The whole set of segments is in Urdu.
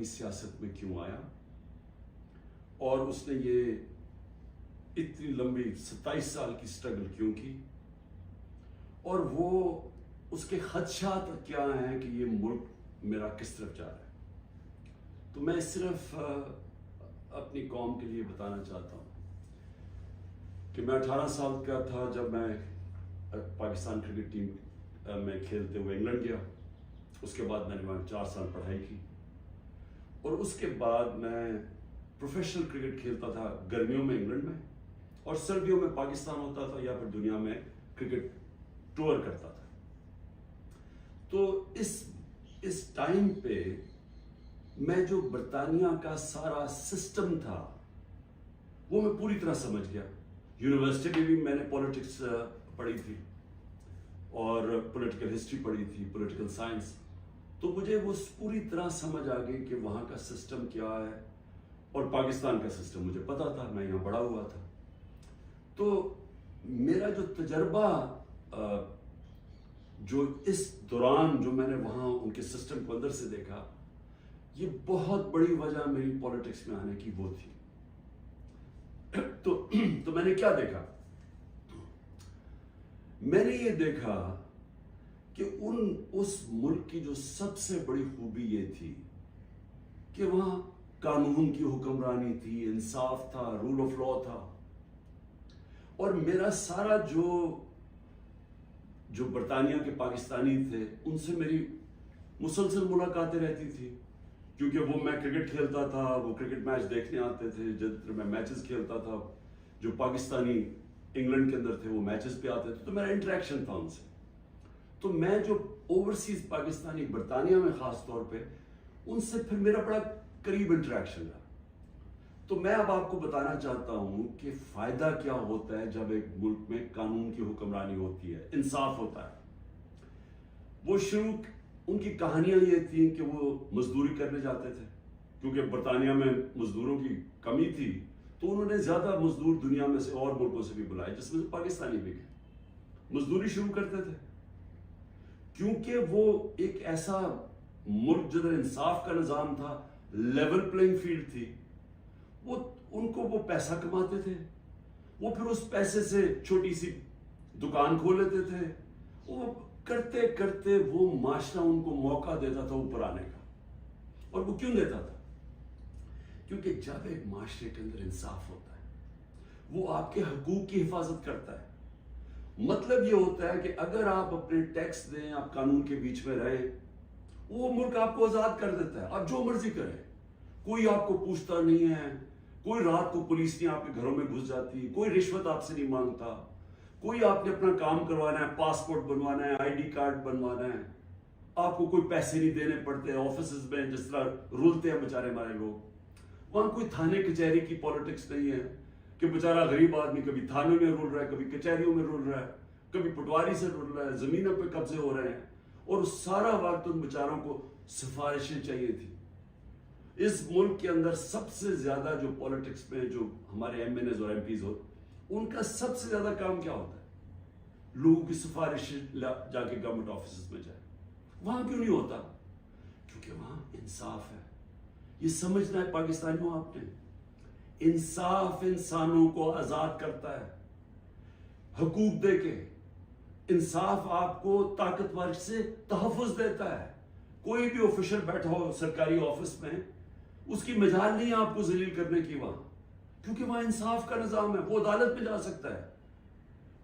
آدمی سیاست میں کیوں آیا اور اس نے یہ اتنی لمبی 27 سال کی سٹرگل کیوں کی اور وہ اس کے خدشات کیا ہیں کہ یہ ملک میرا کس طرف جا رہا ہے. تو میں صرف اپنی قوم کے لیے بتانا چاہتا ہوں کہ میں 18 سال کا تھا جب میں پاکستان کرکٹ ٹیم میں کھیلتے ہوئے انگلینڈ گیا. اس کے بعد میں نے وہاں 4 سال پڑھائی کی اور اس کے بعد میں پروفیشنل کرکٹ کھیلتا تھا گرمیوں میں انگلینڈ میں اور سردیوں میں پاکستان ہوتا تھا یا پھر دنیا میں کرکٹ ٹور کرتا تھا. تو اس ٹائم پہ میں جو برطانیہ کا سارا سسٹم تھا وہ میں پوری طرح سمجھ گیا. یونیورسٹی میں بھی میں نے پولیٹکس پڑھی تھی اور پولیٹیکل ہسٹری پڑھی تھی, پولیٹیکل سائنس. تو مجھے وہ پوری طرح سمجھ آ گئی کہ وہاں کا سسٹم کیا ہے اور پاکستان کا سسٹم مجھے پتا تھا, میں یہاں بڑا ہوا تھا. تو میرا جو تجربہ جو اس دوران جو میں نے وہاں ان کے سسٹم کو اندر سے دیکھا, یہ بہت بڑی وجہ میری پولیٹکس میں آنے کی وہ تھی. تو میں نے کیا دیکھا؟ میں نے یہ دیکھا کہ اس ملک کی جو سب سے بڑی خوبی یہ تھی کہ وہاں قانون کی حکمرانی تھی, انصاف تھا, رول آف لا تھا. اور میرا سارا جو برطانیہ کے پاکستانی تھے ان سے میری مسلسل ملاقاتیں رہتی تھی کیونکہ وہ میں کرکٹ کھیلتا تھا, وہ کرکٹ میچ دیکھنے آتے تھے. جب میں میچز کھیلتا تھا جو پاکستانی انگلینڈ کے اندر تھے وہ میچز پہ آتے تھے, تو میرا انٹریکشن تھا ان سے. تو میں جو اوورسیز پاکستانی برطانیہ میں خاص طور پہ ان سے پھر میرا بڑا قریب انٹریکشن رہا. تو میں اب آپ کو بتانا چاہتا ہوں کہ فائدہ کیا ہوتا ہے جب ایک ملک میں قانون کی حکمرانی ہوتی ہے, انصاف ہوتا ہے. وہ شروع ان کی کہانیاں یہ تھیں کہ وہ مزدوری کرنے جاتے تھے کیونکہ برطانیہ میں مزدوروں کی کمی تھی, تو انہوں نے زیادہ مزدور دنیا میں سے اور ملکوں سے بھی بلائے جس میں سے پاکستانی بھی گئے. مزدوری شروع کرتے تھے کیونکہ وہ ایک ایسا ملک جدھر انصاف کا نظام تھا, لیول پلینگ فیلڈ تھی. ان کو وہ پیسہ کماتے تھے, وہ پھر اس پیسے سے چھوٹی سی دکان کھول لیتے تھے. وہ کرتے کرتے وہ معاشرہ ان کو موقع دیتا تھا اوپر آنے کا. اور وہ کیوں دیتا تھا؟ کیونکہ جب ایک معاشرے کے اندر انصاف ہوتا ہے وہ آپ کے حقوق کی حفاظت کرتا ہے. مطلب یہ ہوتا ہے کہ اگر آپ اپنے ٹیکس دیں, آپ قانون کے بیچ میں رہیں, وہ ملک آپ کو آزاد کر دیتا ہے, آپ جو مرضی کریں. کوئی آپ کو پوچھتا نہیں ہے, کوئی رات کو پولیس نہیں آپ کے گھروں میں گھس جاتی, کوئی رشوت آپ سے نہیں مانگتا, کوئی آپ نے اپنا کام کروانا ہے, پاسپورٹ بنوانا ہے, آئی ڈی کارڈ بنوانا ہے, آپ کو کوئی پیسے نہیں دینے پڑتے. آفیسز میں جس طرح رولتے ہیں بیچارے ہمارے لوگ, وہاں کوئی تھانے کچہری کی پالیٹکس نہیں ہے کہ بیچارہ غریب آدمی کبھی تھانے میں رول رہا ہے, کبھی کچہریوں میں رول رہا ہے, کبھی پٹواری سے رول رہا ہے, زمینوں پہ قبضے ہو رہے ہیں. اور سارا وقت ان بیچاروں کو سفارشیں چاہیے تھی. اس ملک کے اندر سب سے زیادہ جو پولیٹکس میں جو ہمارے ایم این ایز اور ایم پیز ہو, ان کا سب سے زیادہ کام کیا ہوتا ہے؟ لوگوں کی سفارش جا کے گورنمنٹ آفیسز میں جائے. وہاں کیوں نہیں ہوتا؟ کیونکہ وہاں انصاف ہے. یہ سمجھنا ہے پاکستانیوں آپ نے, انصاف انسانوں کو آزاد کرتا ہے حقوق دے کے. انصاف آپ کو طاقتور سے تحفظ دیتا ہے. کوئی بھی آفیشل بیٹھا ہو سرکاری آفس میں, اس کی مجال نہیں آپ کو ذلیل کرنے کی وہاں, کیونکہ وہاں انصاف کا نظام ہے. وہ عدالت میں جا سکتا ہے,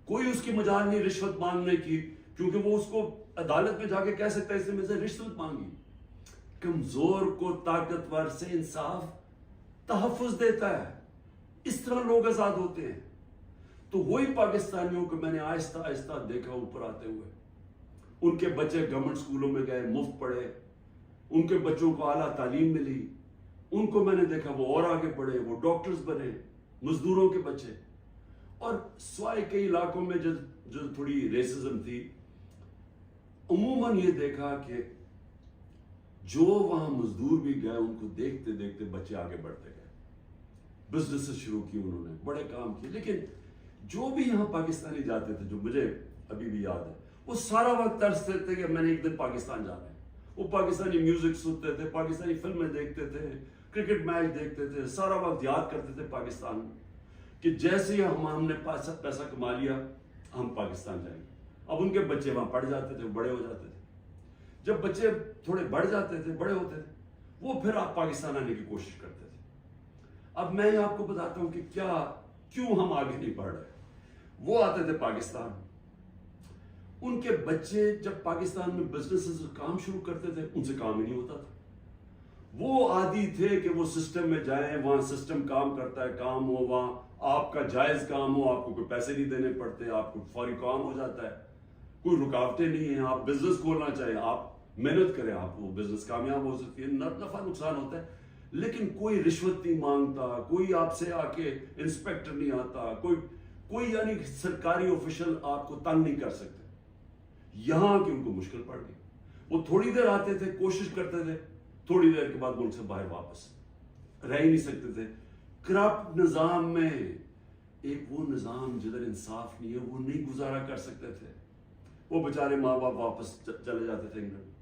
کوئی اس کی مجال نہیں رشوت مانگنے کی, کیونکہ وہ اس کو عدالت میں جا کے کہہ سکتا ہے اس نے مجھ سے رشوت مانگی. کمزور کو طاقتور سے انصاف تحفظ دیتا ہے. اس طرح لوگ آزاد ہوتے ہیں. تو وہی پاکستانیوں کو میں نے آہستہ آہستہ دیکھا اوپر آتے ہوئے. ان کے بچے گورنمنٹ اسکولوں میں گئے, مفت پڑھے, ان کے بچوں کو اعلیٰ تعلیم ملی. ان کو میں نے دیکھا وہ اور آگے پڑھے, وہ ڈاکٹرز بنے, مزدوروں کے بچے. اور سوائے کئی علاقوں میں جو تھوڑی ریسزم تھی, عموماً یہ دیکھا کہ جو وہاں مزدور بھی گئے ان کو دیکھتے دیکھتے بچے آگے بڑھتے گئے. بزنس شروع کی انہوں نے, بڑے کام کیے. لیکن جو بھی یہاں پاکستانی جاتے تھے, جو مجھے ابھی بھی یاد ہے, وہ سارا وقت ترستے تھے کہ میں نے ایک دن پاکستان جانا ہے. وہ پاکستانی میوزک سنتے تھے، پاکستانی فلمیں دیکھتے تھے، کرکٹ میچ دیکھتے تھے، سارا وقت یاد کرتے تھے پاکستان کہ جیسے ہی ہم نے پیسہ کما لیا ہم پاکستان جائیں گے۔ اب ان کے بچے وہاں پڑھ جاتے تھے، بڑے ہو جاتے تھے، جب بچے تھوڑے بڑھ جاتے تھے، بڑے ہوتے تھے، وہ پھر آپ پاکستان آنے کی کوشش کرتے تھے۔ اب میں آپ کو بتاتا ہوں کہ کیوں ہم آگے نہیں بڑھ رہے۔ وہ آتے تھے پاکستان، ان کے بچے جب پاکستان میں بزنس کام شروع کرتے تھے ان سے کام ہی نہیں ہوتا تھا۔ وہ عادی تھے کہ وہ سسٹم میں جائیں، وہاں سسٹم کام کرتا ہے، کام ہو، وہاں آپ کا جائز کام ہو، آپ کو کوئی پیسے نہیں دینے پڑتے، آپ کو فوری کام ہو جاتا ہے، کوئی رکاوٹیں نہیں ہیں، آپ بزنس کھولنا چاہیں، آپ محنت کریں، آپ وہ بزنس کامیاب ہو سکتی ہے، نفع نقصان ہوتا ہے، لیکن کوئی رشوت نہیں مانگتا، کوئی آپ سے آ کے انسپیکٹر نہیں آتا، کوئی یعنی سرکاری آفیشل آپ کو تنگ نہیں کر سکتے۔ یہاں کی ان کو مشکل پڑ گئی، وہ تھوڑی دیر آتے تھے، کوشش کرتے تھے، تھوڑی دیر کے بعد ملک سے باہر واپس رہ ہی نہیں سکتے تھے۔ کرپٹ نظام میں ایک وہ نظام جدھر انصاف نہیں ہے، وہ نہیں گزارا کر سکتے تھے، وہ بیچارے ماں باپ واپس چلے جاتے تھے انگلینڈ۔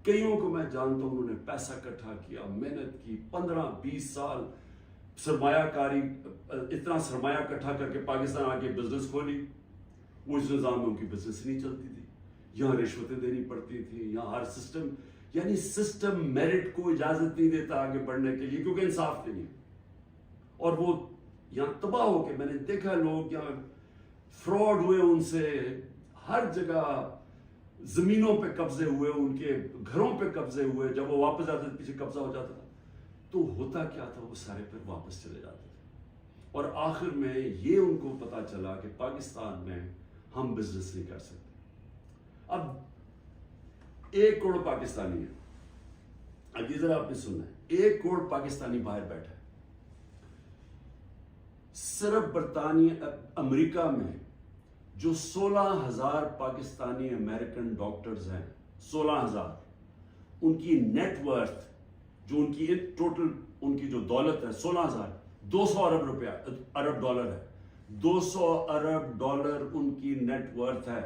کئیوں کو میں جانتا ہوں انہوں نے پیسہ اکٹھا کیا، محنت کی، 15-20 سال سرمایہ کاری، اتنا سرمایہ اکٹھا کر کے پاکستان آ کے بزنس کھولی، وہ اس نظام میں ان کی بزنس نہیں چلتی تھی، یہاں رشوتیں دینی پڑتی تھی، یہاں ہر سسٹم یعنی سسٹم میرٹ کو اجازت نہیں دیتا آگے بڑھنے کے لیے، کیونکہ انصاف نہیں ہے، اور وہ یہاں تباہ ہو کے میں نے دیکھا لوگ یہاں فراڈ ہوئے، ان سے ہر جگہ زمینوں پہ قبضے ہوئے، ان کے گھروں پہ قبضے ہوئے، جب وہ واپس آتے تھے پیچھے قبضہ ہو جاتا تھا، تو ہوتا کیا تھا، وہ سارے پھر واپس چلے جاتے تھے، اور آخر میں یہ ان کو پتا چلا کہ پاکستان میں ہم بزنس نہیں کر سکتے۔ اب 1 کروڑ پاکستانی ہے، اب یہ ذرا آپ نے سننا ہے، 1 کروڑ پاکستانی باہر بیٹھا ہے، صرف برطانیہ امریکہ میں جو 16,000 پاکستانی امریکن ڈاکٹرز ہیں، 16,000، ان کی نیٹ ورتھ جو ان کی ٹوٹل ان کی جو دولت ہے 16,000، 200 ارب ڈالر ہے، 200 ارب ڈالر ان کی نیٹ ورتھ ہے۔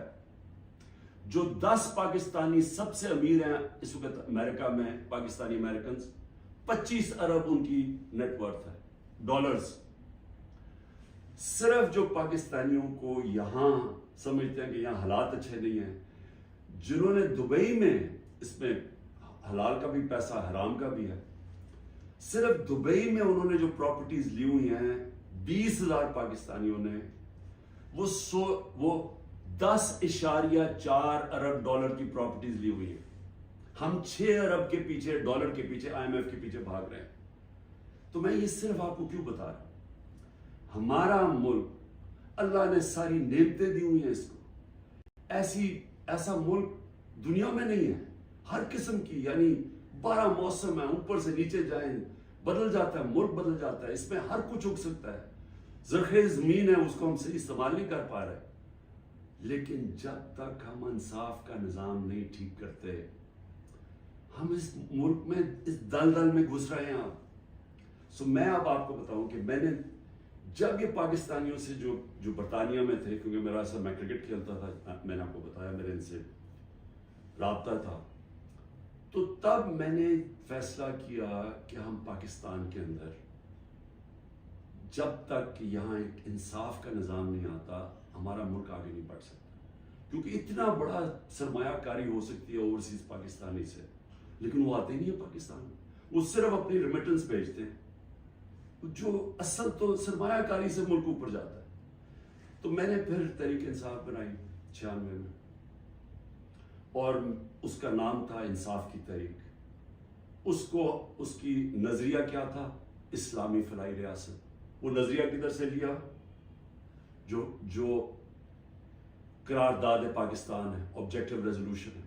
جو 10 پاکستانی سب سے امیر ہیں اس وقت امریکہ میں، پاکستانی امریکنز، 25 ارب ان کی نیٹ ورتھ ہے ڈالرز۔ صرف جو پاکستانیوں کو یہاں سمجھتے ہیں کہ یہاں حالات اچھے نہیں ہیں، جنہوں نے دبئی میں، اس میں حلال کا بھی پیسہ حرام کا بھی ہے، صرف دبئی میں انہوں نے جو پراپرٹیز لی ہوئی ہیں 20,000 پاکستانیوں نے، وہ 10.4 ارب ڈالر کی پراپرٹیز لی ہوئی ہیں۔ ہم 6 ارب کے پیچھے، ڈالر کے پیچھے، IMF کے پیچھے بھاگ رہے ہیں۔ تو میں یہ صرف آپ کو کیوں بتا رہا ہوں، ہمارا ملک اللہ نے ساری نعمتیں دی ہوئی ہیں اس کو، ایسا ملک دنیا میں نہیں ہے، ہر قسم کی یعنی 12 موسم ہے، اوپر سے نیچے جائیں بدل جاتا ہے، ملک بدل جاتا ہے، اس میں ہر کچھ اگ سکتا ہے، زرخیز زمین ہے، اس کو ہم صحیح استعمال نہیں کر پا رہے، لیکن جب تک ہم انصاف کا نظام نہیں ٹھیک کرتے، ہم اس ملک میں اس دلدل میں گھس رہے ہیں۔ سو میں اب آپ کو بتاؤں کہ میں نے جب یہ پاکستانیوں سے جو برطانیہ میں تھے، کیونکہ میرا اصل میں کرکٹ کھیلتا تھا، میں نے آپ کو بتایا میرے ان سے رابطہ تھا، تو تب میں نے فیصلہ کیا کہ ہم پاکستان کے اندر جب تک کہ یہاں ایک انصاف کا نظام نہیں آتا، ہمارا ملک آگے نہیں بڑھ سکتا، کیونکہ اتنا بڑا سرمایہ کاری ہو سکتی ہے اوورسیز پاکستانی سے، لیکن وہ آتے نہیں ہیں پاکستان میں، وہ صرف اپنی ریمیٹنس بھیجتے ہیں، جو اصل تو سرمایہ کاری سے ملک اوپر جاتا ہے۔ تو میں نے پھر تحریک انصاف بنائی 96 میں، اور اس کا نام تھا انصاف کی تحریک۔ اس کی نظریہ کیا تھا؟ اسلامی فلاحی ریاست۔ وہ نظریہ کدھر سے لیا؟ جو قرارداد پاکستان ہے، آبجیکٹو ریزولوشن ہے،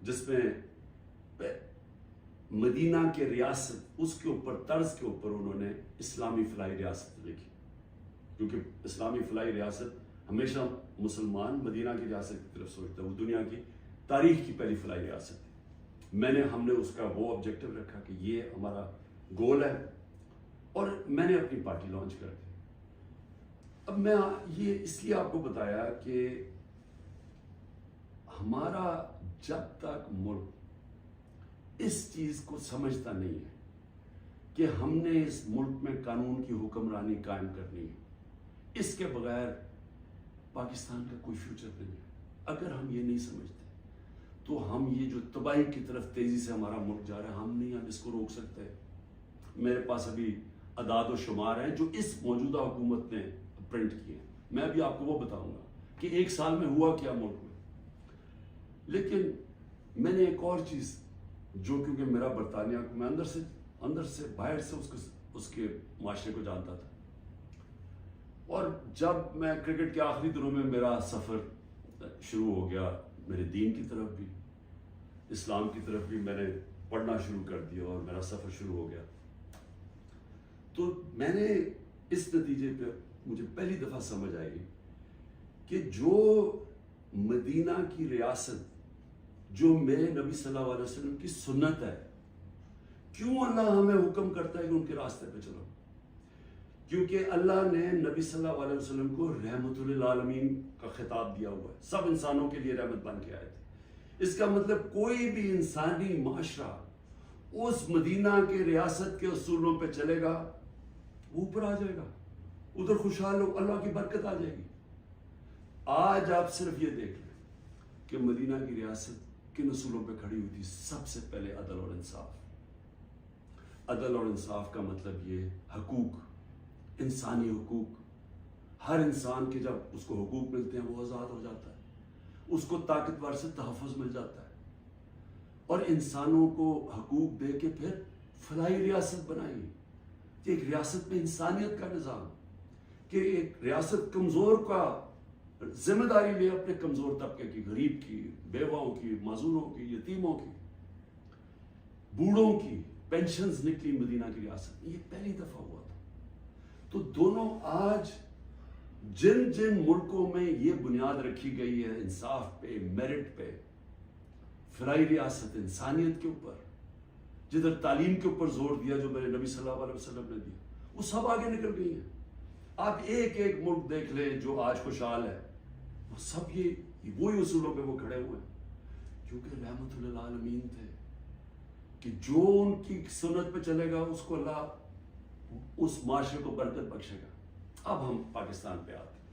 جس میں مدینہ کے ریاست، اس کے اوپر طرز کے اوپر انہوں نے اسلامی فلاحی ریاست لکھی، کیونکہ اسلامی فلاحی ریاست ہمیشہ مسلمان مدینہ کی ریاست کی طرف سوچتا ہے، وہ دنیا کی تاریخ کی پہلی فلاحی ریاست تھی۔ ہم نے اس کا وہ آبجیکٹو رکھا کہ یہ ہمارا گول ہے، اور میں نے اپنی پارٹی لانچ کر دی۔ اب میں یہ اس لیے آپ کو بتایا کہ ہمارا جب تک ملک اس چیز کو سمجھتا نہیں ہے کہ ہم نے اس ملک میں قانون کی حکمرانی قائم کرنی ہے، اس کے بغیر پاکستان کا کوئی فیوچر نہیں ہے۔ اگر ہم یہ نہیں سمجھتے تو ہم یہ جو تباہی کی طرف تیزی سے ہمارا ملک جا رہا ہے، ہم نہیں اس کو روک سکتے۔ میرے پاس ابھی اعداد و شمار ہیں جو اس موجودہ حکومت نے پرنٹ کیے ہیں، میں ابھی آپ کو وہ بتاؤں گا کہ ایک سال میں ہوا کیا ملک میں۔ لیکن میں نے ایک اور چیز جو کیونکہ میرا برطانیہ کو میں اندر سے باہر سے اس کے معاشرے کو جانتا تھا، اور جب میں کرکٹ کے آخری دنوں میں میرا سفر شروع ہو گیا، میرے دین کی طرف بھی اسلام کی طرف بھی میں نے پڑھنا شروع کر دیا اور میرا سفر شروع ہو گیا، تو میں نے اس نتیجے پہ مجھے پہلی دفعہ سمجھ آئی کہ جو مدینہ کی ریاست جو میرے نبی صلی اللہ علیہ وسلم کی سنت ہے، کیوں اللہ ہمیں حکم کرتا ہے کہ ان کے راستے پہ چلو؟ کیونکہ اللہ نے نبی صلی اللہ علیہ وسلم کو رحمت للعالمین کا خطاب دیا ہوا ہے، سب انسانوں کے لیے رحمت بن کے آئے تھے۔ اس کا مطلب کوئی بھی انسانی معاشرہ اس مدینہ کے ریاست کے اصولوں پہ چلے گا، وہ اوپر آ جائے گا، ادھر خوشحال ہو، اللہ کی برکت آ جائے گی۔ آج آپ صرف یہ دیکھ لیں کہ مدینہ کی ریاست کن اصولوں پہ کھڑی ہوئی تھی؟ سب سے پہلے عدل اور انصاف۔ عدل اور انصاف کا مطلب یہ حقوق، انسانی حقوق، ہر انسان کے جب اس کو حقوق ملتے ہیں وہ آزاد ہو جاتا ہے، اس کو طاقتور سے تحفظ مل جاتا ہے، اور انسانوں کو حقوق دے کے پھر فلاحی ریاست بنائی کہ ایک ریاست میں انسانیت کا نظام، کہ ایک ریاست کمزور کا ذمہ داری لے اپنے کمزور طبقے کی، غریب کی، بیواؤں کی، معذوروں کی، یتیموں کی، بوڑھوں کی پینشنز نکلی مدینہ کی ریاست میں، یہ پہلی دفعہ ہوا تھا۔ تو دونوں آج جن ملکوں میں یہ بنیاد رکھی گئی ہے انصاف پہ، میرٹ پہ، فلاحی ریاست، انسانیت کے اوپر، جدھر تعلیم کے اوپر زور دیا جو میرے نبی صلی اللہ علیہ وسلم نے دیا، وہ سب آگے نکل گئی ہیں۔ آپ ایک ملک دیکھ لیں جو آج خوشحال ہے، وہ سب یہ وہی اصولوں پہ وہ کھڑے ہوئے ہیں، کیونکہ رحمت للعالمین تھے کہ جو ان کی سنت پہ چلے گا اس کو اللہ اس معاشرے کو برکت بخشے گا۔ اب ہم پاکستان پہ آتے ہیں،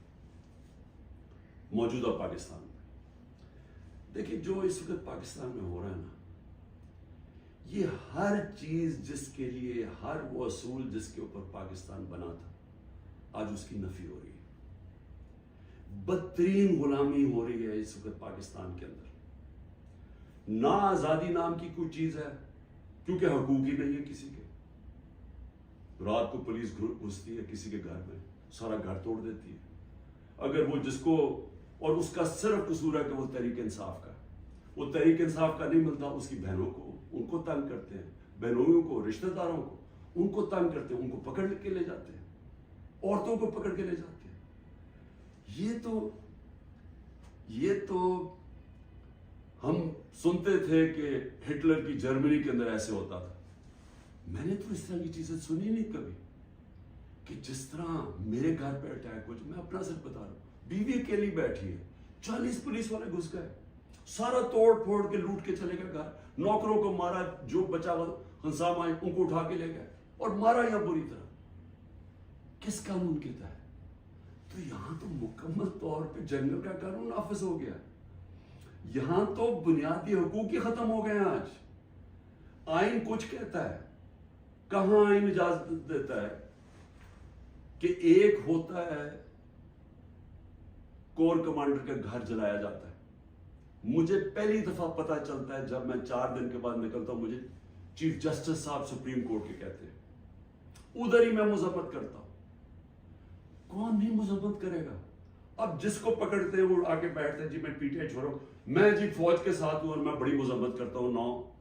موجودہ پاکستان میں دیکھیں جو اس وقت پاکستان میں ہو رہا ہے نا، یہ ہر چیز جس کے لیے، ہر وہ اصول جس کے اوپر پاکستان بنا تھا، آج اس کی نفی ہو رہی ہے۔ بدترین غلامی ہو رہی ہے اس وقت پاکستان کے اندر۔ نہ آزادی نام کی کوئی چیز ہے، کیونکہ حقوق ہی نہیں ہے کسی کے۔ رات کو پولیس گھستی ہے کسی کے گھر میں، سارا گھر توڑ دیتی ہے، اگر وہ جس کو، اور اس کا صرف قصور ہے کہ وہ تحریک انصاف کا، وہ تحریک انصاف کا نہیں ملتا، اس کی بہنوں کو، ان کو تنگ کرتے ہیں، بہنوئیوں کو، رشتہ داروں کو، ان کو تنگ کرتے ہیں، ان کو پکڑ کے لے جاتے ہیں، عورتوں کو پکڑ کے لے جاتے ہیں۔ یہ تو ہم سنتے تھے کہ ہٹلر کی جرمنی کے اندر ایسے ہوتا تھا، میں نے تو اس طرح کی چیزیں سنی نہیں کبھی، کہ جس طرح میرے گھر پہ اٹیک ہو، میں اپنا صرف بتا رہا ہوں، بیوی اکیلی بیٹھی ہے، 40 پولیس والے گھس گئے، سارا توڑ پھوڑ کے لوٹ کے چلے گئے گھر، نوکروں کو مارا، جو بچا ہوا ہنسام آئے ان کو اٹھا کے لے گئے اور مارا یہاں بری طرح۔ کس قانون کے تحت؟ تو یہاں تو مکمل طور پہ جنگل کا قانون نافذ ہو گیا، یہاں تو بنیادی حقوق ہی ختم ہو گئے ہیں۔ آج آئین کچھ کہتا ہے، کہاں آئین اجازت دیتا ہے کہ ایک ہوتا ہے کور کمانڈر کا گھر جلایا جاتا ہے۔ مجھے پہلی دفعہ پتہ چلتا ہے جب میں 4 دن کے بعد نکلتا ہوں، مجھے چیف جسٹس صاحب سپریم کورٹ کے کہتے ہیں، ادھر ہی میں مذمت کرتا ہوں۔ کون نہیں مذمت کرے گا؟ اب جس کو پکڑتے ہیں وہ آگے بیٹھتے ہیں، جی میں پی ٹی آئی چھوڑا ہوں، میں جی فوج کے ساتھ ہوں اور میں بڑی مذمت کرتا ہوں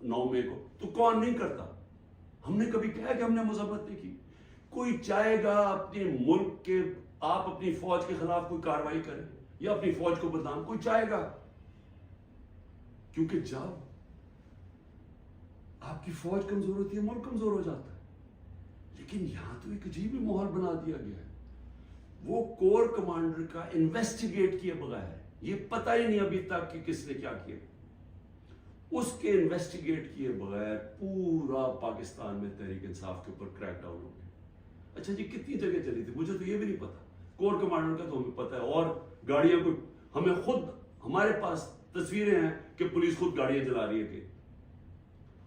9 مئی کو، تو کون نہیں کرتا؟ ہم نے کبھی کہا کہ ہم نے مذمت نہیں کی؟ کوئی چاہے گا اپنے ملک کے، آپ اپنی فوج کے خلاف کوئی کاروائی کریں یا اپنی فوج کو بدنام، کوئی چاہے گا؟ کیونکہ جب آپ کی فوج کمزور ہوتی ہے ملک کمزور ہو جاتا ہے۔ لیکن یہاں تو ایک عجیب ہی ماحول بنا دیا گیا ہے، وہ کور کمانڈر کا انویسٹیگیٹ کیے بغیر، یہ پتہ ہی نہیں ابھی تک کہ کس نے کیا کیا، اس کے انویسٹیگیٹ کیے بغیر پورا پاکستان میں تحریک انصاف کے اوپر کریک ڈاؤن ہو گیا. اچھا جی کتنی جگہ چلی تھی مجھے تو یہ بھی نہیں پتا, کور کمانڈر کا تو ہمیں پتا ہے, اور گاڑیاں کو ہمیں خود, ہمارے پاس تصویریں ہیں کہ پولیس خود گاڑیاں چلا رہی ہے کہ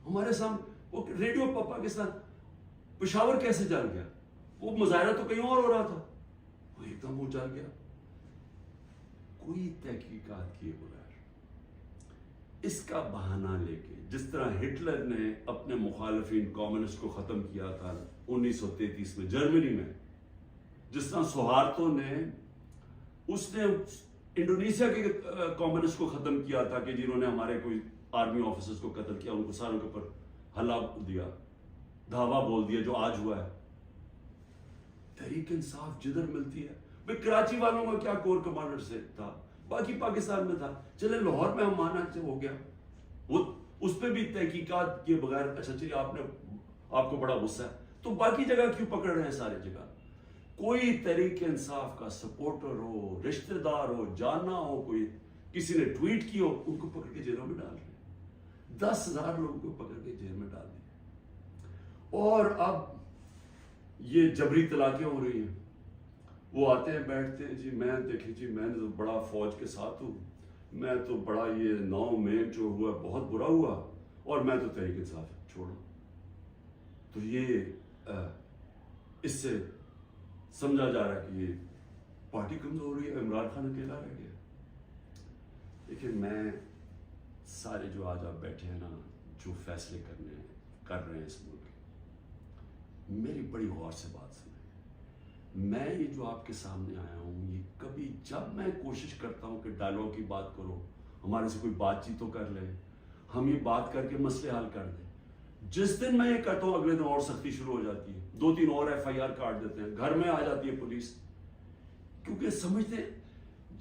ہمارے سامنے. وہ ریڈیو پاکستان پشاور کیسے جل گیا؟ وہ مظاہرہ تو کہیں اور ہو رہا تھا, وہ ایک دم وہ جل گیا. کوئی تحقیقات کیے بغیر اس کا بہانہ لے کے, جس طرح ہٹلر نے اپنے مخالفین کمیونسٹ کو ختم کیا تھا 1933 میں جرمنی میں, جس طرح سہارتو نے اس نے انڈونیشیا کے کمیونسٹ کو ختم کیا تھا کہ جنہوں نے ہمارے کوئی آرمی آفیسرز کو قتل کیا, ان کو ساروں کے اوپر حلہ دیا, دھاوا بول دیا, جو آج ہوا ہے. تحریک انصاف جدھر ملتی ہے, بھئی کراچی والوں کا کیا کور کمانڈر سے تھا, باقی پاکستان میں تھا. چلے لاہور میں ہم مانا سے ہو گیا, وہ اس پہ بھی تحقیقات کیے بغیر, اچھا چلیے آپ کو بڑا غصہ ہے تو باقی جگہ کیوں پکڑ رہے ہیں سارے جگہ. کوئی تحریک انصاف کا سپورٹر ہو, رشتہ دار ہو, جانا ہو, کوئی کسی نے ٹویٹ کی ہو, ان کو پکڑ کے جیلوں میں ڈال رہے ہیں. 10,000 لوگوں کو پکڑ کے جیل میں ڈال دیا. اور اب یہ جبری طلاقیں ہو رہی ہیں, وہ آتے ہیں بیٹھتے ہیں, جی میں دیکھیں جی میں نے تو بڑا فوج کے ساتھ ہوں, میں تو بڑا یہ 9 میں جو ہوا بہت برا ہوا اور میں تو تحریک انصاف چھوڑا. تو یہ اس سے سمجھا جا رہا ہے کہ یہ پارٹی کمزور ہوئی ہے, عمران خان اکیلا رہ گیا. دیکھیں میں سارے جو آج آپ بیٹھے ہیں نا, جو فیصلے کر رہے ہیں اس ملک, میری بڑی غور سے بات سنیں. میں یہ جو آپ کے سامنے آیا ہوں, یہ کبھی جب میں کوشش کرتا ہوں کہ ڈائلاگ کی بات کرو, ہمارے سے کوئی بات چیت تو کر لے, ہم یہ بات کر کے مسئلے حل کر دیں. جس دن میں یہ کرتا ہوں اگلے دن اور سختی شروع ہو جاتی ہے, 2-3 اور FIR کاٹ دیتے ہیں, گھر میں آ جاتی ہے پولیس, کیونکہ سمجھتے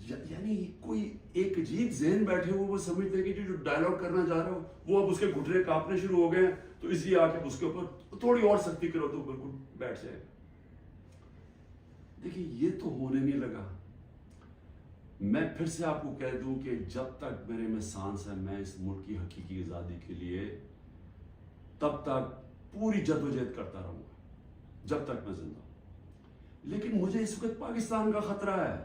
یعنی کوئی ایک عجیب ذہن بیٹھے ہوئے, وہ سمجھتے ہیں کہ جو ڈائلاگ کرنا چاہ رہا ہو وہ اب اس کے گھٹنے کانپنے شروع ہو گئے ہیں, تو اس لیے آ کے اس کے اوپر تھوڑی اور سختی کرو تو بالکل بیٹھ جائے گا. دیکھیے یہ تو ہونے نہیں لگا. میں پھر سے آپ کو کہہ دوں کہ جب تک میرے میں سانس ہے, میں اس ملک کی حقیقی آزادی کے لیے تب تک پوری جدوجہد کرتا رہوں گا جب تک میں زندہ ہوں. لیکن مجھے اس وقت پاکستان کا خطرہ ہے,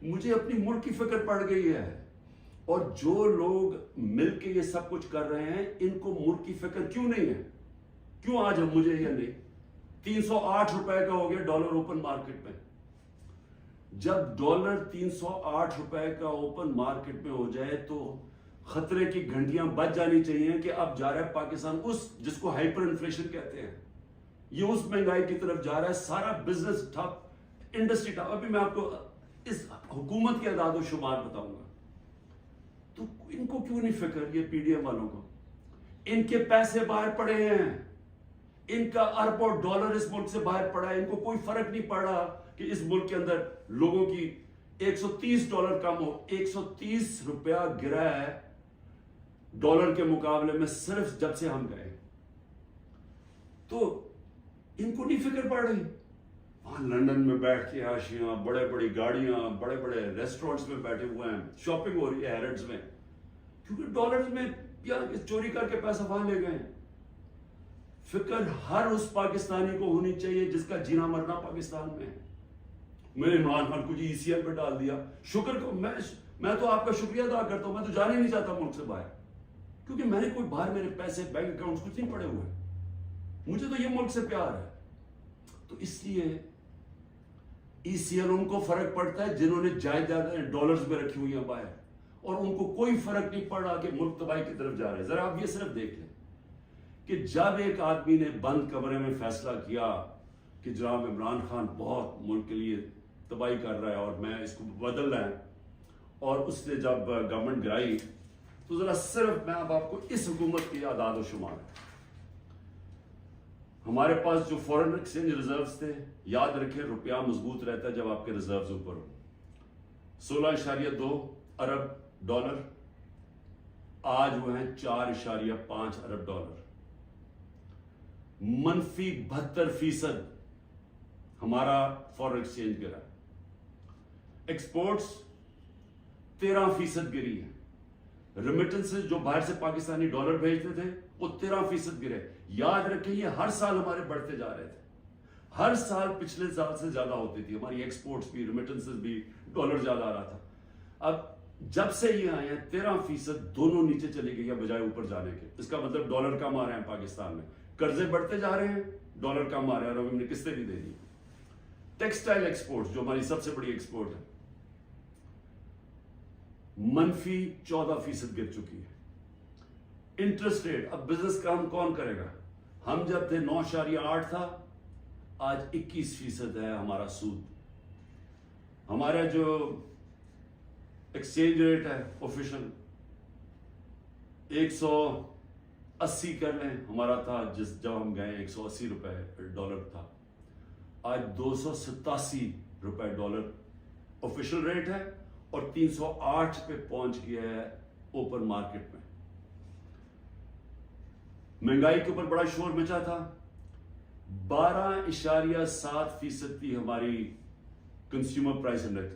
مجھے اپنی ملک کی فکر پڑ گئی ہے, اور جو لوگ مل کے یہ سب کچھ کر رہے ہیں ان کو ملک کی فکر کیوں نہیں ہے؟ کیوں آج مجھے یہ نہیں؟ 308 روپے کا ہو گیا ڈالر اوپن مارکیٹ میں. جب ڈالر 308 روپے کا اوپن مارکیٹ میں ہو جائے تو خطرے کی گھنٹیاں بج جانی چاہیے کہ اب جا رہا ہے پاکستان اس جس کو ہائپر انفلیشن کہتے ہیں, یہ اس مہنگائی کی طرف جا رہا ہے. سارا بزنس ٹھپ, انڈسٹری ٹھپ. ابھی میں آپ کو اس حکومت کے اعداد و شمار بتاؤں گا. تو ان کو کیوں نہیں فکر, یہ PDM والوں کو؟ ان کے پیسے باہر پڑے ہیں, ان کا اربوں ڈالر اس ملک سے باہر پڑا ہے. ان کو کوئی فرق نہیں پڑ رہا کہ اس ملک کے اندر لوگوں کی $130 کم ہو. 130 روپیہ گرا ہے ڈالر کے مقابلے میں صرف جب سے ہم گئے. تو ان کو نہیں فکر پڑ رہی. وہاں لندن میں بیٹھ کے عاشیاں, بڑے بڑی گاڑیاں, بڑے بڑے ریسٹورنٹس میں بیٹھے ہوئے ہیں, شاپنگ ہو رہی ہے ہیرڈز میں, کیونکہ ڈالرز میں یا چوری کر کے پیسہ وہاں لے گئے. فکر ہر اس پاکستانی کو ہونی چاہیے جس کا جینا مرنا پاکستان میں ہے. میں نے عمران خان کو جی ECL پہ ڈال دیا. شکر کو میں تو آپ کا شکریہ ادا کرتا ہوں. میں تو جانے نہیں چاہتا ملک سے باہر, کیونکہ میں نے کوئی باہر میرے پیسے بینک اکاؤنٹس کچھ نہیں پڑے ہوئے. مجھے تو یہ ملک سے پیار ہے. تو اس لیے ECL ان کو فرق پڑتا ہے جنہوں نے جائیدادیں ڈالرز میں رکھی ہوئی ہیں باہر, اور ان کو کوئی فرق نہیں پڑ رہا کہ ملک تباہی کی طرف جا رہے ہیں. ذرا آپ یہ صرف دیکھ لیں کہ جب ایک آدمی نے بند کمرے میں فیصلہ کیا کہ جناب عمران خان بہت ملک کے لیے تباہی کر رہا ہے اور میں اس کو بدل رہا ہے, اور اس نے جب گورنمنٹ گرائی, تو ذرا صرف میں اب آپ کو اس حکومت کے اعداد و شمار, ہمارے پاس جو فورن ایکسچینج ریزروز تھے, یاد رکھیں روپیہ مضبوط رہتا ہے جب آپ کے ریزروز اوپر ہو. 16.2 ارب ڈالر, آج وہ ہیں 4.5 ارب ڈالر. -72% ہمارا فورن ایکسچینج گرا. ایکسپورٹس 13% گری ہے. ریمیٹنسز جو باہر سے پاکستانی ڈالر بھیجتے تھے وہ 13% گرے. یاد رکھیں یہ ہر سال ہمارے بڑھتے جا رہے تھے, ہر سال پچھلے سال سے زیادہ ہوتی تھی ہماری ایکسپورٹس بھی, ریمیٹنسز بھی, ڈالر زیادہ آ رہا تھا. اب جب سے یہ آئے ہیں 13% دونوں نیچے چلی گئی ہے بجائے اوپر جانے کے. اس کا مطلب ڈالر کم آ رہے ہیں پاکستان میں, قرضے بڑھتے جا رہے ہیں, ڈالر کم آ رہے ہیں, اور ہم نے قسطیں بھی دے دی. ٹیکسٹائل ایکسپورٹ جو ہماری سب سے بڑی ایکسپورٹ ہے منفی 14% گر چکی ہے. انٹرسٹ ریٹ, اب بزنس کام کون کرے گا؟ ہم جب تھے 9.8 تھا, آج 21% ہے ہمارا سود. ہمارا جو ایکسچینج ریٹ ہے آفیشل 180 کر لیں, ہمارا تھا جب ہم گئے 180 روپے ڈالر تھا, آج 287 روپے ڈالر آفیشل ریٹ ہے, اور 308 پہ پہنچ گیا ہے اوپن مارکیٹ میں. مہنگائی کے اوپر بڑا شور مچا تھا. 12.7% تھی ہماری کنزیومر پرائس انڈیکس.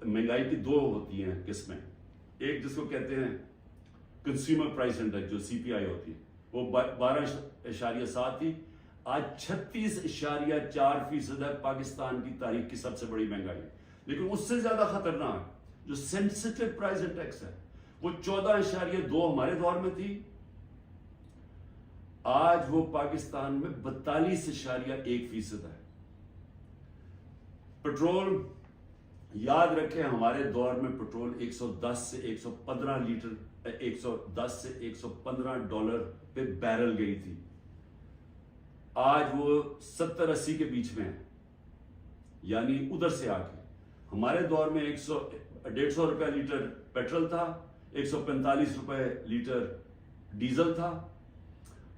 مہنگائی کی دو ہوتی ہیں قسمیں, ایک جس کو کہتے ہیں کنزیومر پرائس انڈیکس جو CPI ہوتی ہے, وہ 12.7 تھی. آج 36.4% ہے, پاکستان کی تاریخ کی سب سے بڑی مہنگائی. لیکن اس سے زیادہ خطرناک جو سینسٹیو پرائس انڈیکس ہے وہ 14.2 ہمارے دور میں تھی, آج وہ پاکستان میں 42.1% ہے. پٹرول, یاد رکھیں ہمارے دور میں پٹرول 110 سے 115 لیٹر 110 سے 115 ڈالر پہ بیرل گئی تھی, آج وہ 70-80 کے بیچ میں ہے. یعنی ادھر سے آ کے ہمارے دور میں 150 روپے لیٹر پیٹرول تھا, 145 روپے لیٹر ڈیزل تھا.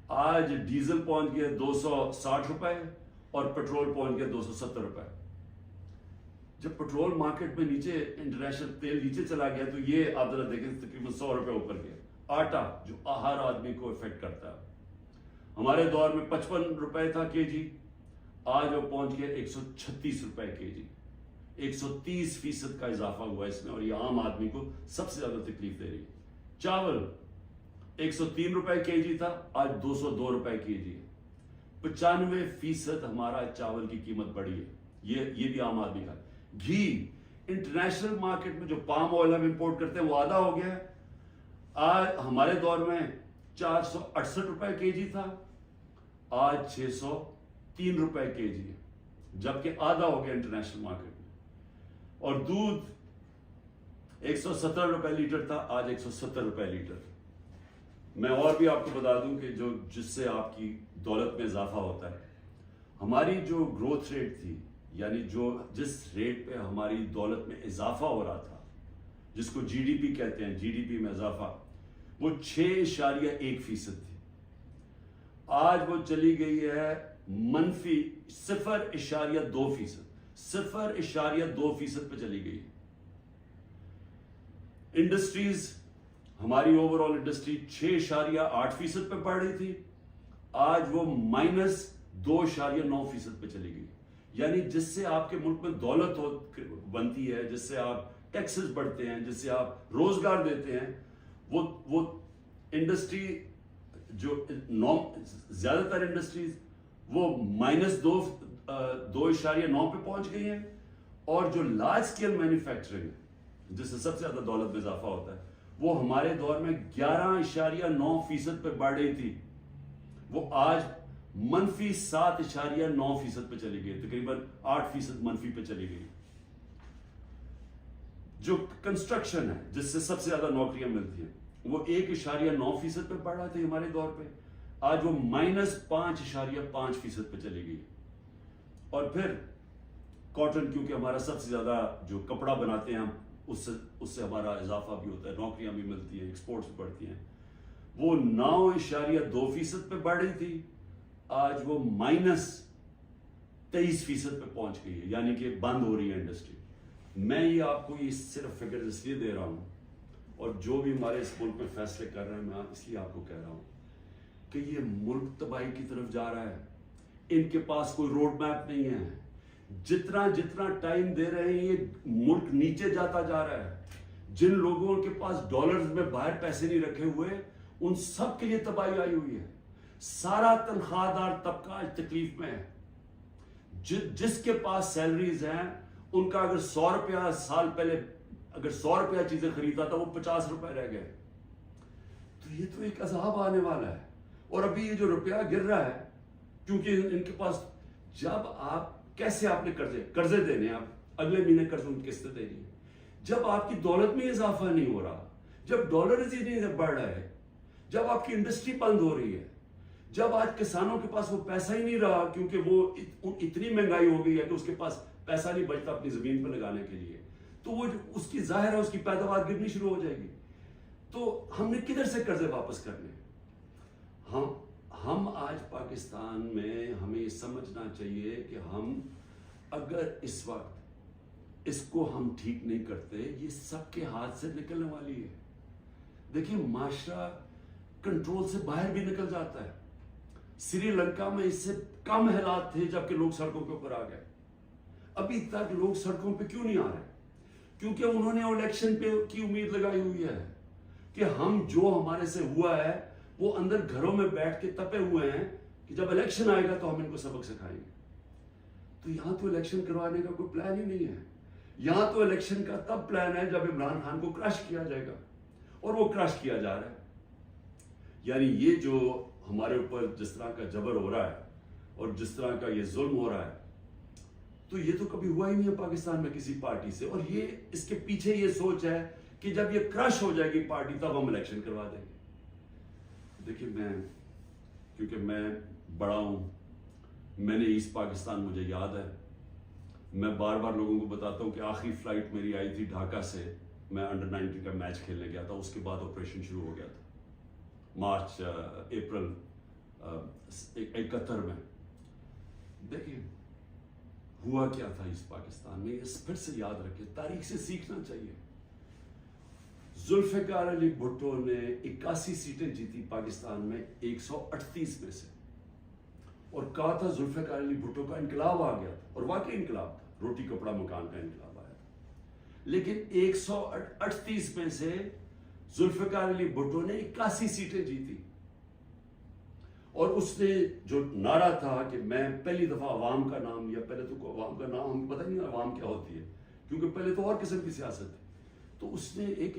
آج ڈیزل پہنچ گیا 260 روپے اور پیٹرول پہنچ گیا 270 روپے. جب پیٹرول مارکیٹ میں نیچے, انٹرنیشنل تیل نیچے چلا گیا تو یہ آپ ذرا دیکھیں تقریباً 100 روپے اوپر گیا. آٹا جو ہر آدمی کو افیکٹ کرتا ہے, ہمارے دور میں 55 روپے تھا کے جی, آج وہ پہنچ گیا 136 روپے کے جی. 130% کا اضافہ ہوا اس میں, اور یہ عام آدمی کو سب سے زیادہ تکلیف دے رہی ہے. چاول 103 روپے کے جی تھا, آج 202 روپے کے جی ہے. 95% ہمارا چاول کی قیمت بڑھی ہے, یہ بھی عام آدمی کا. گھی, انٹرنیشنل مارکیٹ میں جو پام آئل ہم امپورٹ کرتے ہیں وہ آدھا ہو گیا ہے. آج ہمارے دور میں 468 روپے کے جی تھا, آج 603 روپے کے جی ہے, جبکہ آدھا ہو گیا انٹرنیشنل مارکیٹ میں. اور دودھ 170 روپے لیٹر تھا, آج 170 روپے لیٹر. میں اور بھی آپ کو بتا دوں کہ جس سے آپ کی دولت میں اضافہ ہوتا ہے, ہماری جو گروتھ ریٹ تھی, یعنی جس ریٹ پہ ہماری دولت میں اضافہ ہو رہا تھا, جس کو GDP کہتے ہیں, GDP میں اضافہ, وہ 6.1% تھی. آج وہ چلی گئی ہے منفی 0.2%, 0.2% پہ چلی گئی. انڈسٹریز, ہماری اوور آل انڈسٹری 6.8% پہ بڑھ رہی تھی, آج وہ -2.9% پہ چلی گئی. یعنی جس سے آپ کے ملک میں دولت بنتی ہے, جس سے آپ ٹیکسز بڑھتے ہیں, جس سے آپ روزگار دیتے ہیں, وہ انڈسٹری جو زیادہ تر انڈسٹریز وہ -2.9 پہ پہنچ گئی ہیں. اور جو لارج اسکیل مینوفیکچرنگ ہے جس سے سب سے زیادہ دولت میں اضافہ ہوتا ہے, وہ ہمارے دور میں 11.9% پہ بڑھ رہی تھی, وہ آج -7.9% پہ چلی گئی, تقریباً 8% منفی پہ چلی گئی. جو کنسٹرکشن ہے جس سے سب سے زیادہ نوکریاں ملتی ہیں, وہ 1.9% پہ بڑھ رہا تھا ہمارے دور پہ, آج وہ -5.5% پہ چلی گئی. اور پھر کاٹن, کیونکہ ہمارا سب سے زیادہ جو کپڑا بناتے ہیں ہم, اس سے ہمارا اضافہ بھی ہوتا ہے, نوکریاں بھی ملتی ہیں, ایکسپورٹس بھی بڑھتی ہیں, وہ 9.2% پہ بڑھ رہی تھی, آج وہ -23% پہ پہنچ گئی ہے, یعنی کہ بند ہو رہی ہے انڈسٹری. میں یہ آپ کو یہ صرف فگر اس لیے دے رہا ہوں, اور جو بھی ہمارے اس ملک میں فیصلے کر رہے ہیں, میں اس لیے آپ کو کہہ رہا ہوں کہ یہ ملک تباہی کی طرف جا رہا ہے. ان کے پاس کوئی روڈ میپ نہیں ہے. جتنا ٹائم دے رہے ہیں یہ ملک نیچے جاتا جا رہا ہے. جن لوگوں کے پاس ڈالرز میں باہر پیسے نہیں رکھے ہوئے ان سب کے لیے تباہی آئی ہوئی ہے. سارا تنخواہ دار طبقہ آج تکلیف میں ہے. جس کے پاس سیلریز ہیں ان کا اگر 100 روپیہ سال پہلے اگر 100 روپیہ چیزیں خریدا تھا وہ 50 روپے رہ گئے. تو یہ تو ایک عذاب آنے والا ہے. اور ابھی یہ جو روپیہ گر رہا ہے کیونکہ ان کے پاس جب آپ کیسے آپ نے قرضے دینے آپ اگلے مہینے قرضوں کی قسطیں دینی ہے. جب آپ کی دولت میں اضافہ نہیں ہو رہا, جب ڈالرز ہی نہیں بڑھ رہا ہے, جب آپ کی انڈسٹری بند ہو رہی ہے, جب آج کسانوں کے پاس وہ پیسہ ہی نہیں رہا کیونکہ وہ اتنی مہنگائی ہو گئی ہے کہ اس کے پاس پیسہ نہیں بچتا اپنی زمین پہ لگانے کے لیے, تو وہ اس کی ظاہر ہے اس کی پیداوار گرنی شروع ہو جائے گی. تو ہم نے کدھر سے قرضے واپس کرنے؟ ہم آج پاکستان میں ہمیں یہ سمجھنا چاہیے کہ ہم اگر اس وقت اس کو ہم ٹھیک نہیں کرتے یہ سب کے ہاتھ سے نکلنے والی ہے. دیکھیں معاشرہ کنٹرول سے باہر بھی نکل جاتا ہے. سری لنکا میں اس سے کم حالات تھے جبکہ لوگ سڑکوں کے اوپر آ گئے. ابھی تک لوگ سڑکوں پہ کیوں نہیں آ رہے؟ کیونکہ انہوں نے الیکشن پہ کی امید لگائی ہوئی ہے کہ ہم جو ہمارے سے ہوا ہے وہ اندر گھروں میں بیٹھ کے تپے ہوئے ہیں کہ جب الیکشن آئے گا تو ہم ان کو سبق سکھائیں گے. تو یہاں تو الیکشن کروانے کا کوئی پلان ہی نہیں ہے. یہاں تو الیکشن کا تب پلان ہے جب عمران خان کو کرش کیا جائے گا, اور وہ کرش کیا جا رہا ہے. یعنی یہ جو ہمارے اوپر جس طرح کا جبر ہو رہا ہے اور جس طرح کا یہ ظلم ہو رہا ہے تو یہ تو کبھی ہوا ہی نہیں ہے پاکستان میں کسی پارٹی سے. اور یہ اس کے پیچھے یہ سوچ ہے کہ جب یہ کرش ہو جائے گی پارٹی تب ہم الیکشن کروا دیں گے. دیکھیں کیونکہ میں بڑا ہوں, میں نے ایسٹ پاکستان مجھے یاد ہے. میں بار بار لوگوں کو بتاتا ہوں کہ آخری فلائٹ میری آئی تھی ڈھاکہ سے, میں انڈر 19 کا میچ کھیلنے گیا تھا. اس کے بعد آپریشن شروع ہو گیا تھا اپریل 71 میں. دیکھیں ہوا کیا تھا اس پاکستان میں, اس پھر سے یاد رکھیں, تاریخ سے سیکھنا چاہیے. ذوالفقار علی بھٹو نے 81 سیٹیں جیتی پاکستان میں 138 میں سے, اور کہا تھا ذوالفقار علی بھٹو کا انقلاب آ گیا تھا, اور واقعی انقلاب تھا, روٹی کپڑا مکان کا انقلاب آیا تھا. لیکن 138 میں سے ذوالفقار علی بھٹو نے 81 سیٹیں جیتی, اور اس نے جو نعرہ تھا کہ میں پہلی دفعہ عوام کا نام لیا. پہلے تو عوام کا نام ہمیں پتہ نہیں عوام کیا ہوتی ہے کیونکہ پہلے تو اور قسم کی سیاست تھی. تو اس نے ایک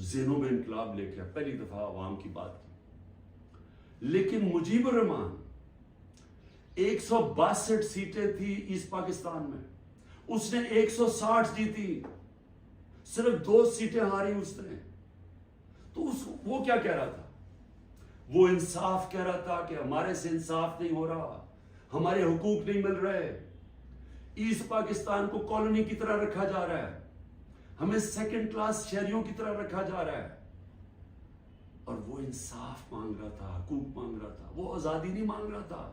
ذہنوں میں انقلاب لے کے پہلی دفعہ عوام کی بات کی. لیکن مجیب الرحمان 162 سیٹیں تھی ایسٹ پاکستان میں, اس نے 160 جیتی, صرف 2 سیٹیں ہاری اس نے. تو وہ کیا کہہ رہا تھا؟ وہ انصاف کہہ رہا تھا کہ ہمارے سے انصاف نہیں ہو رہا, ہمارے حقوق نہیں مل رہے, ایسٹ پاکستان کو کالونی کی طرح رکھا جا رہا ہے, ہمیں سیکنڈ کلاس شہریوں کی طرح رکھا جا رہا ہے. اور وہ انصاف مانگ رہا تھا, حقوق مانگ رہا تھا, وہ آزادی نہیں مانگ رہا تھا.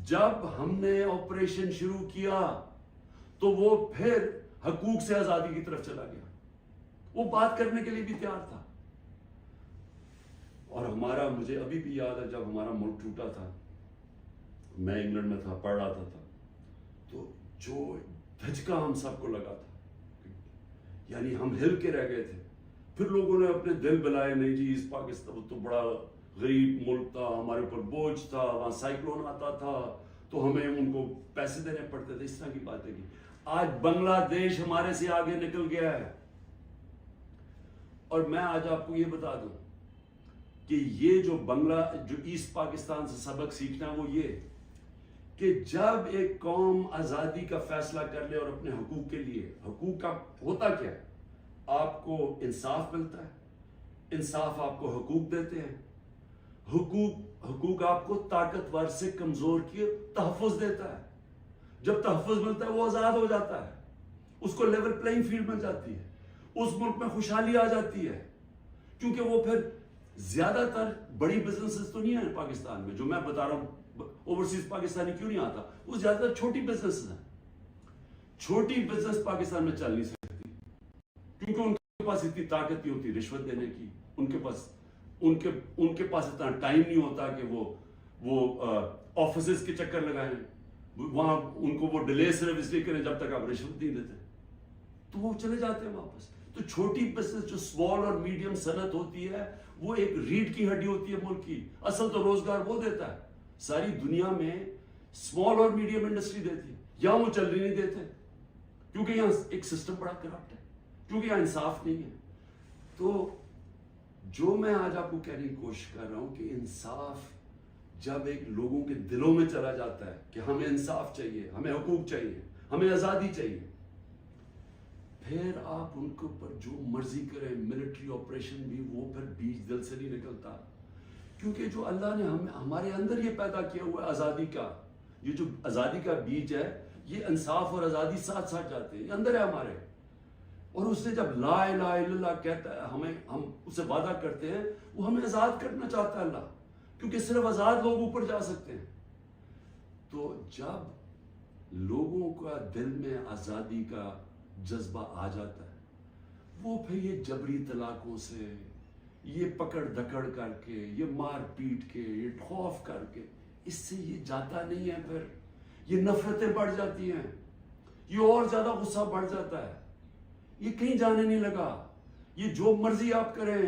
جب ہم نے آپریشن شروع کیا تو وہ پھر حقوق سے آزادی کی طرف چلا گیا, وہ بات کرنے کے لیے بھی تیار تھا. اور مجھے ابھی بھی یاد ہے جب ہمارا ملک ٹوٹا تھا, میں انگلینڈ میں تھا, پڑھ رہا تھا, تو جو دھچکا ہم سب کو لگا تھا, یعنی ہم ہل کے رہ گئے تھے. پھر لوگوں نے اپنے دل بلائے, نہیں جی اس پاکستان تو بڑا غریب ملک تھا, ہمارے اوپر بوجھ تھا, وہاں سائیکلون آتا تھا تو ہمیں ان کو پیسے دینے پڑتے تھے, اس طرح کی باتیں کی. آج بنگلہ دیش ہمارے سے آگے نکل گیا ہے. اور میں آج آپ کو یہ بتا دوں کہ یہ جو ایسٹ پاکستان سے سبق سیکھنا وہ یہ کہ جب ایک قوم آزادی کا فیصلہ کر لے اور اپنے حقوق کے لیے, حقوق کا ہوتا کیا ہے, آپ کو انصاف ملتا ہے, انصاف آپ کو حقوق دیتے ہیں, حقوق آپ کو طاقتور سے کمزور کی تحفظ دیتا ہے. جب تحفظ ملتا ہے وہ آزاد ہو جاتا ہے, اس کو لیول پلینگ فیلڈ مل جاتی ہے, اس ملک میں خوشحالی آ جاتی ہے. کیونکہ وہ پھر زیادہ تر بڑی بزنسز تو نہیں ہیں پاکستان میں, جو میں بتا رہا ہوں اوورسیز پاکستانی کیوں نہیں آتا, وہ زیادہ تر چھوٹی بزنسز ہیں. چھوٹی بزنس پاکستان میں چل نہیں سکتی کیونکہ ان کے پاس اتنی طاقت نہیں ہوتی رشوت دینے کی, ان کے پاس اتنا ٹائم نہیں ہوتا کہ وہ آفیسز کے چکر لگائیں, وہاں ان کو وہ ڈیلے صرف اس لیے کریں جب تک آپ رشوت نہیں دیتے, تو وہ چلے جاتے ہیں واپس. تو چھوٹی بزنس جو سمال اور میڈیم صنعت ہوتی ہے وہ ایک ریڑھ کی ہڈی ہوتی ہے ملک کی. اصل تو روزگار وہ دیتا ہے. ساری دنیا میں سمال اور میڈیم انڈسٹری دیتی ہے, یہاں وہ چلنے نہیں دیتے کیونکہ یہاں ایک سسٹم بڑا کرپٹ ہے, کیونکہ یہاں انصاف نہیں ہے. تو جو میں آج آپ کو کہنے کی کوشش کر رہا ہوں کہ انصاف جب ایک لوگوں کے دلوں میں چلا جاتا ہے کہ ہمیں انصاف چاہیے, ہمیں حقوق چاہیے, ہمیں آزادی چاہیے, پھر آپ ان کے اوپر جو مرضی کریں, ملٹری آپریشن بھی, وہ پھر بیج دل سے نہیں نکلتا. کیونکہ جو اللہ نے ہمارے اندر یہ پیدا کیا ہوا ہے آزادی کا, یہ جو آزادی کا بیج ہے, یہ انصاف اور آزادی ساتھ ساتھ جاتے ہیں, یہ اندر ہے ہمارے. اور اس نے جب لا الہ الا اللہ کہتا ہے, ہم اسے وعدہ کرتے ہیں, وہ ہمیں آزاد کرنا چاہتا ہے اللہ, کیونکہ صرف آزاد لوگ اوپر جا سکتے ہیں. تو جب لوگوں کا دل میں آزادی کا جذبہ آ جاتا ہے, وہ پھر یہ جبری طلاقوں سے, یہ پکڑ دکڑ کر کے, یہ مار پیٹ کے, یہ خوف کر کے, اس سے یہ جاتا نہیں ہے. پھر یہ نفرتیں بڑھ جاتی ہیں, یہ اور زیادہ غصہ بڑھ جاتا ہے, یہ کہیں جانے نہیں لگا. یہ جو مرضی آپ کریں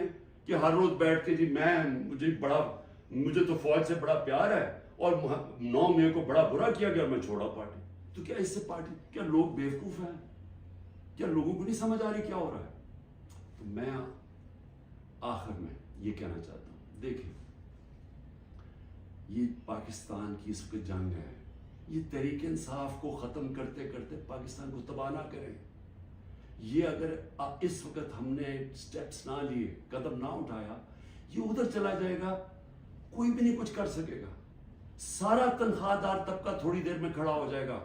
کہ ہر روز بیٹھ کے جی مجھے تو فوج سے بڑا پیار ہے اور 9 مئی کو بڑا برا کیا گیا, میں چھوڑا پارٹی. تو کیا اس سے پارٹی, کیا لوگ بیوقوف ہیں؟ کیا لوگوں کو نہیں سمجھ آ رہی کیا ہو رہا ہے؟ تو میں آخر میں یہ کہنا چاہتا ہوں, دیکھیں یہ پاکستان کی اس وقت جنگ ہے, یہ تحریک انصاف کو ختم کرتے کرتے پاکستان کو تباہ نہ کریں. یہ اگر اس وقت ہم نے سٹیپس نہ لیے, قدم نہ اٹھایا, یہ ادھر چلا جائے گا, کوئی بھی نہیں کچھ کر سکے گا. سارا تنخواہ دار طبقہ تھوڑی دیر میں کھڑا ہو جائے گا.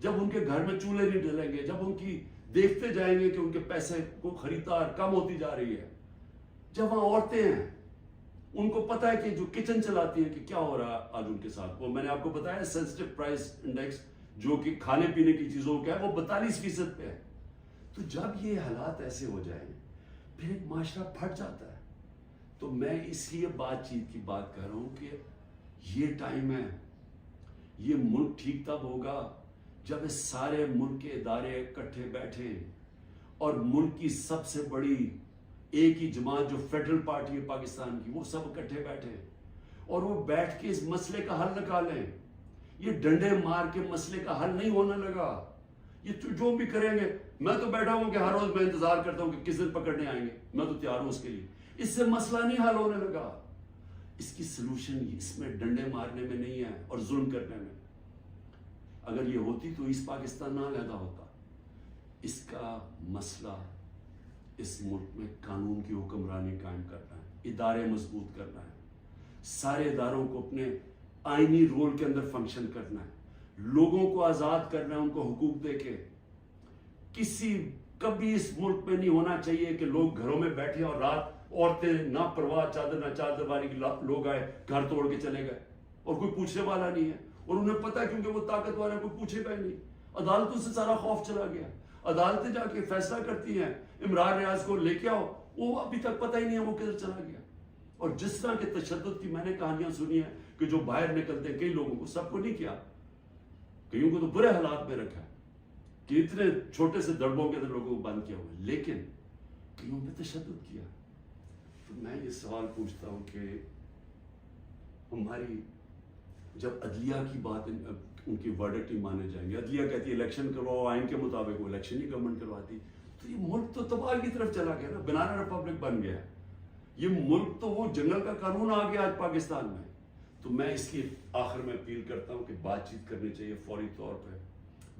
جب ان کے گھر میں چولہے نہیں ڈلیں گے, جب ان کی دیکھتے جائیں گے کہ ان کے پیسے کو خریدار کم ہوتی جا رہی ہے, جب وہاں عورتیں ہیں, ان کو پتا ہے کہ جو کچن چلاتی ہیں کہ کیا ہو رہا ہے آج ان کے ساتھ. وہ میں نے آپ کو بتایا سینسٹیو پرائس انڈیکس جو کہ کھانے پینے کی چیزوں کا ہے, وہ 42% پہ ہے. تو جب یہ حالات ایسے ہو جائیں پھر ایک معاشرہ پھٹ جاتا ہے. تو میں اس لیے بات چیت کی بات کر رہا ہوں کہ یہ ٹائم ہے, یہ ملک ٹھیک تب ہوگا جب اس سارے ملک کے ادارے اکٹھے بیٹھے اور ملک کی سب سے بڑی ایک ہی جماعت جو فیڈرل پارٹی ہے پاکستان کی, وہ سب اکٹھے بیٹھے اور وہ بیٹھ کے اس مسئلے کا حل نکالیں. یہ ڈنڈے مار کے مسئلے کا حل نہیں ہونے لگا. یہ جو بھی کریں گے, میں تو بیٹھا ہوں کہ ہر روز میں انتظار کرتا ہوں کہ کس دن پکڑنے آئیں گے, میں تو تیار ہوں اس کے لیے. اس سے مسئلہ نہیں حل ہونے لگا. اس کی سلوشن اس میں ڈنڈے مارنے میں نہیں ہے اور ظلم کرنے میں. اگر یہ ہوتی تو اس پاکستان نہ علیحدہ ہوتا. اس کا مسئلہ اس ملک میں قانون کی حکمرانی قائم کرنا ہے, ادارے مضبوط کرنا ہے, سارے اداروں کو اپنے آئینی رول کے اندر فنکشن کرنا ہے, لوگوں کو آزاد کرنا ہے, ان کو حقوق دے کے. کبھی اس ملک میں نہیں ہونا چاہیے کہ لوگ گھروں میں بیٹھے اور رات عورتیں نہ پرواہ چادر نہ چادر والی لوگ آئے گھر توڑ کے چلے گئے اور کوئی پوچھنے والا نہیں ہے. اور انہیں پتا ہے کیونکہ وہ طاقتور ہے, کوئی پوچھے گا ہی نہیں. عدالتوں سے سارا خوف چلا گیا. عدالتیں جا کے فیصلہ کرتی ہیں, عمران ریاض کو لے کے آؤ, وہ ابھی تک پتہ ہی نہیں ہے وہ کدھر چلا گیا. اور جس طرح کے تشدد کی میں نے کہانیاں سنی ہیں کہ جو باہر نکلتے ہیں, کئی لوگوں کو, سب کو نہیں کیا, کئیوں کو تو برے حالات میں رکھا ہے کہ اتنے چھوٹے سے دڑبوں کے اندر لوگوں کو بند کیا ہوا ہے, لیکن کئیوں پہ تشدد کیا. تو میں یہ سوال پوچھتا ہوں کہ ہماری جب عدلیہ کی بات, ان کی ورڈکٹ نہیں مانے جائیں گے, عدلیہ کہتی ہے الیکشن کرواؤ آئین کے مطابق, وہ الیکشن ہی گورنمنٹ کرواتی, تو یہ ملک تو تباہ کی طرف چلا گیا نا, بنانا ریپبلک بن گیا. یہ ملک تو وہ جنگل کا قانون آ گیا آج پاکستان میں. تو میں اس کی آخر میں اپیل کرتا ہوں کہ بات چیت کرنی چاہیے فوری طور پہ.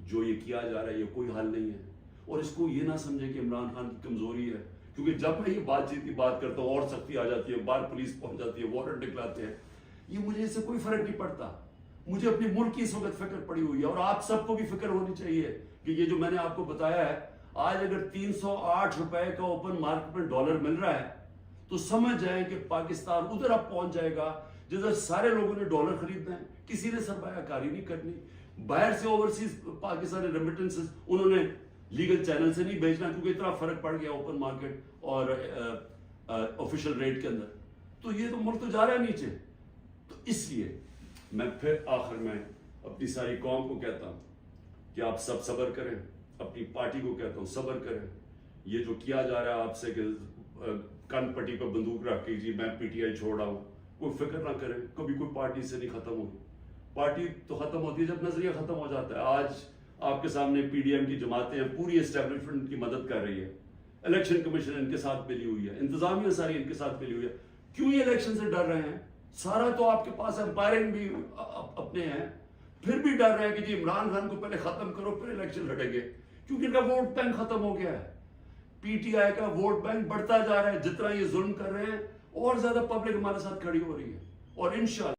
جو یہ کیا جا رہا ہے یہ کوئی حل نہیں ہے, اور اس کو یہ نہ سمجھیں کہ عمران خان کی کمزوری ہے, کیونکہ جب میں یہ بات چیت کی بات کرتا ہوں اور سختی آ جاتی ہے, باہر پولیس پہنچ جاتی ہے, وارنٹ نکلاتے ہیں. یہ مجھے اس سے کوئی فرق نہیں پڑتا. مجھے اپنی ملک کی اس وقت فکر پڑی ہوئی ہے, اور آپ سب کو بھی فکر ہونی چاہیے کہ یہ جو میں نے آپ کو بتایا ہے, آج اگر 308 روپے کا اوپن مارکیٹ میں ڈالر مل رہا ہے تو سمجھ جائیں کہ پاکستان ادھر اب پہنچ جائے گا جدھر سارے لوگوں نے ڈالر خریدنا ہے, کسی نے سرمایہ کاری نہیں کرنی. باہر سے اوورسیز پاکستانی ریمیٹنسز انہوں نے لیگل چینل سے نہیں بھیجنا, کیونکہ اتنا فرق پڑ گیا اوپن مارکیٹ اور آفیشل ریٹ کے اندر. تو یہ تو ملک تو جا رہا ہے نیچے. تو اس لیے میں پھر آخر میں اپنی ساری قوم کو کہتا ہوں کہ آپ سب صبر کریں, اپنی پارٹی کو کہتا ہوں صبر کریں. یہ جو کیا جا رہا ہے آپ سے کہ کن پٹی پہ بندوق رکھ کے جی میں پی ٹی آئی چھوڑ رہا ہوں، کوئی فکر نہ کرے، کبھی کوئی پارٹی سے نہیں ختم ہوئی. پارٹی تو ختم ہوتی ہے جب نظریہ ختم ہو جاتا ہے. آج آپ کے سامنے پی ڈی ایم کی جماعتیں ہیں، پوری اسٹیبلشمنٹ کی مدد کر رہی ہے، الیکشن کمیشن ان کے ساتھ ملی ہوئی ہے، انتظامیہ ساری ان کے ساتھ ملی ہوئی ہے. کیوں یہ الیکشن سے ڈر رہے ہیں؟ سارا تو آپ کے پاس امپائرنگ بھی اپنے ہیں، پھر بھی ڈر رہے ہیں کہ جی عمران خان کو پہلے ختم کرو پھر الیکشن لڑیں گے، کیونکہ ان کا ووٹ بینک ختم ہو گیا ہے. پی ٹی آئی کا ووٹ بینک بڑھتا جا رہا ہے، جتنا یہ ظلم کر رہے ہیں اور زیادہ پبلک ہمارے ساتھ کھڑی ہو رہی ہے. اور انشاءاللہ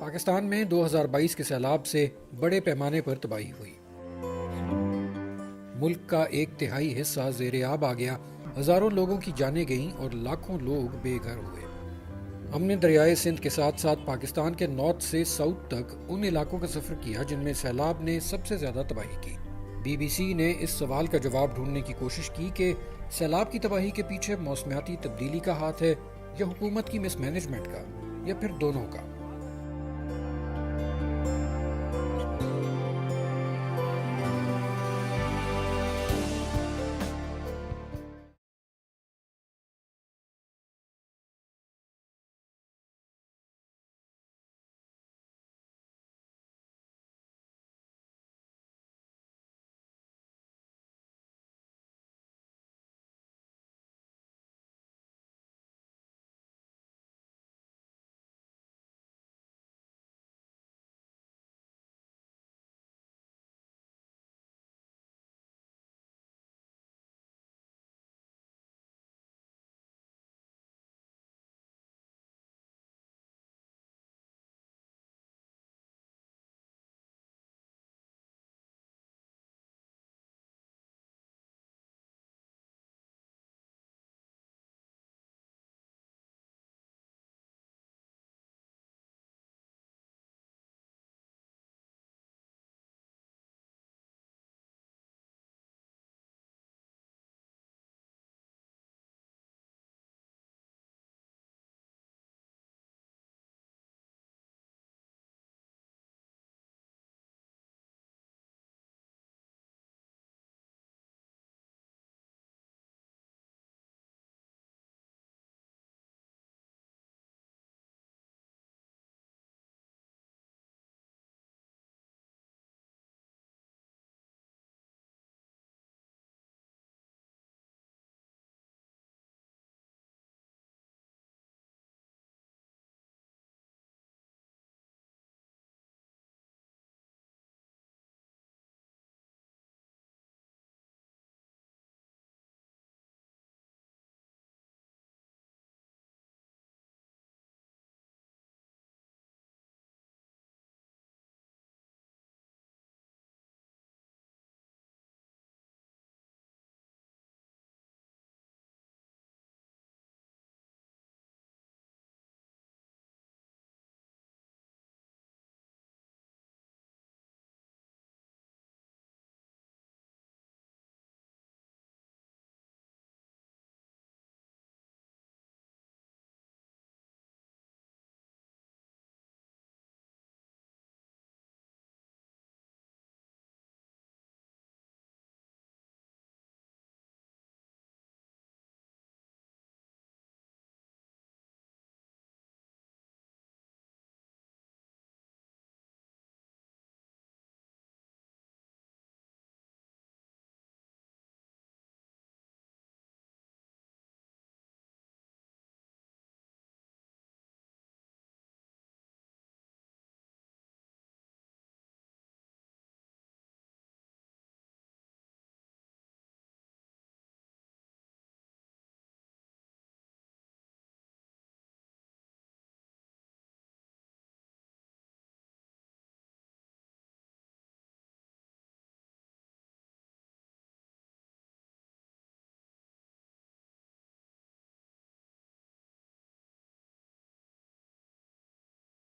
پاکستان میں 2022 کے سیلاب سے بڑے پیمانے پر تباہی ہوئی. ملک کا 1/3 حصہ زیر آب آ گیا، ہزاروں لوگوں کی جانیں گئیں اور لاکھوں لوگ بے گھر ہوئے. ہم نے دریائے سندھ کے ساتھ ساتھ پاکستان کے نارتھ سے ساؤتھ تک ان علاقوں کا سفر کیا جن میں سیلاب نے سب سے زیادہ تباہی کی. بی بی سی نے اس سوال کا جواب ڈھونڈنے کی کوشش کی کہ سیلاب کی تباہی کے پیچھے موسمیاتی تبدیلی کا ہاتھ ہے یا حکومت کی مس مینجمنٹ کا یا پھر دونوں کا.